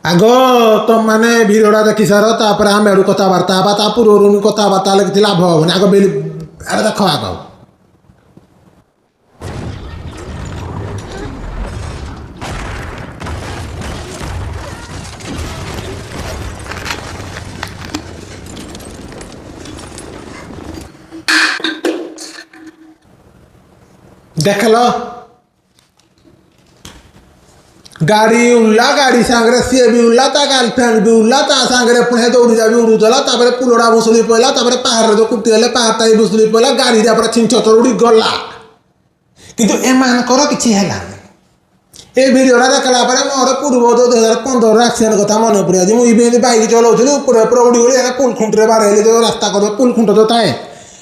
ଆଗ ତମମାନେ ଭିଡ଼ିଓଟା ଦେଖି ସାର ତାପରେ ଆମେ ଏଠୁ କଥାବାର୍ତ୍ତା ହେବା ତା ପୂର୍ବରୁ କଥାବାର୍ତ୍ତା ହେଲେ କିଛି ଲାଭ ହେବନି ଆଗ ବିଲ୍ ଆରେ ଦେଖ ଆଗ देखल गाड़ी उड़ला गाड़ी सांगरे सी भी उड़ला ता गर्लफ्रेंड भी उड़ला ता सांगरे पुणे दौड़ी भी उड़ूला तापर पुलड़ा भुसुड़ी पड़ा तापर पहाड़ जो कुटी गले पहाड़टा भी भुसुड़ी पड़ा गाड़ी पूरा छिंचर उड़ी गला किंतु एमानकर किछि हेलानी ए भिडियोटा देखला पर मोर पूर्व 2015 एक्सीडेंट कथा मन पड़े आज मुझे बाइक चलाऊली ऊपर ऊपर उड़ी उड़ी पुल खुंटे बारे जो रास्ता कर पुल खुंट जो थाए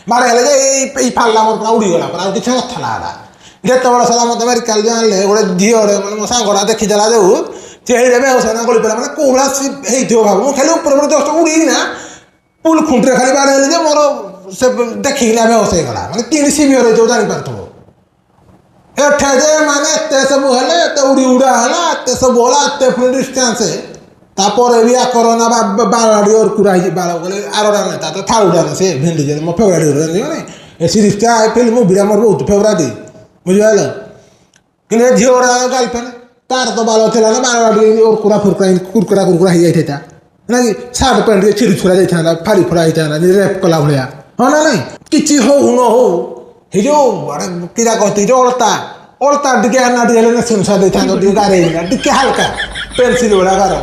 बारे फाला मोर पूरा उड़ीगला पूरा किसी नथला ଯେତେବେଳେ ସାରା ମୋତେ ମେଡ଼ିକାଲ ଆଣିଲେ ଗୋଟେ ଝିଅରେ ମାନେ ମୋ ସାଙ୍ଗଟା ଦେଖିଦେଲା ଯେଉଁ ସେ ହେଇରେ ବେହୋସ ହେଇନା ଗଳି ପଡ଼ିଲା ମାନେ କୋଉଭଳିଆ ହେଇଥିବ ଭାବ ମୁଁ ଖାଲି ଉପରେ ଉପରେ ଜଷ୍ଟ ଉଡ଼ିକିନା ପୁଲ ଖୁଣ୍ଟିରେ ଖାଲି ବାଡ଼େଇଲି ଯେ ମୋର ସେ ଦେଖିକିନା ବେହୋସ ହେଇଗଲା ମାନେ କିଣି ସିଭିଅର ହେଇଥିବ ଜାଣିପାରୁଥିବ ଏଠେ ଯେ ମାନେ ଏତେ ସବୁ ହେଲେ ଏତେ ଉଡ଼ି ଉଡ଼ା ହେଲା ଏତେ ସବୁ ହେଲା ଏତେ ପୁଣି ଡିଷ୍ଟାନ୍ସ ତାପରେ ବି ଆକରନା ବାରଆଡ଼ି ଅର୍କୁରା ହେଇଛି ବାଳ ଗଲେ ଆରଟା ନାହିଁ ତା ତ ଥାଉଟା ନାହିଁ ସେ ଭେଣ୍ଡି ମୋ ଫେଭରାଇଟ୍ ଜାଣିଛ ଏ ସିରିଜଟା ଫିଲ୍ମ ମୁଭିଟା ମୋର ବହୁତ ଫେଭରାଇଟ୍ बुझिपाल कि झील गर्लफ्रेंड तार तो बाल था ना बार कुरकुरा कुरकुरा कुरकुरा हो जाता ना कि सार्ट पैंट छिड़ी छुड़ा जाता फाड़ी फुड़ा होता रेप कला भाया हाँ ना नहीं कि हो न हो जो क्या कहती जो अलता अलता टे आना टे सुनसा देता गारे टे हाल्का पेनसिल गुड़ा गार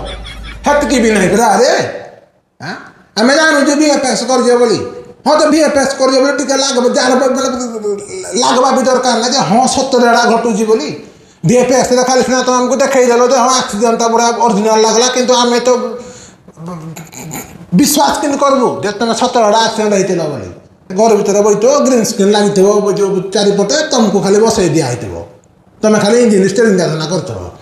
हेतकी भी नहीं पूरा अरे आम जानू बीएफएक्स कर हाँ तो बीएफएक्स कर लागवा भी दरकार ना हाँ सतरे एड़ा घटुची बोली बीएफएक्स खाली सीना तुम आमको देखल तो हाँ एक्सीडेंट पूरा ओरिजिनल लगला किंतु आम तो विश्वास कि करबू जे तुम सतरे एड़ा एक्सीडेंट होता बोली घर भर बैठो ग्रीन स्क्रीन लगी चारिपटे तुमको खाली बसई दिखाई तुम खाली इंजिन स्टेरिंग देखना कर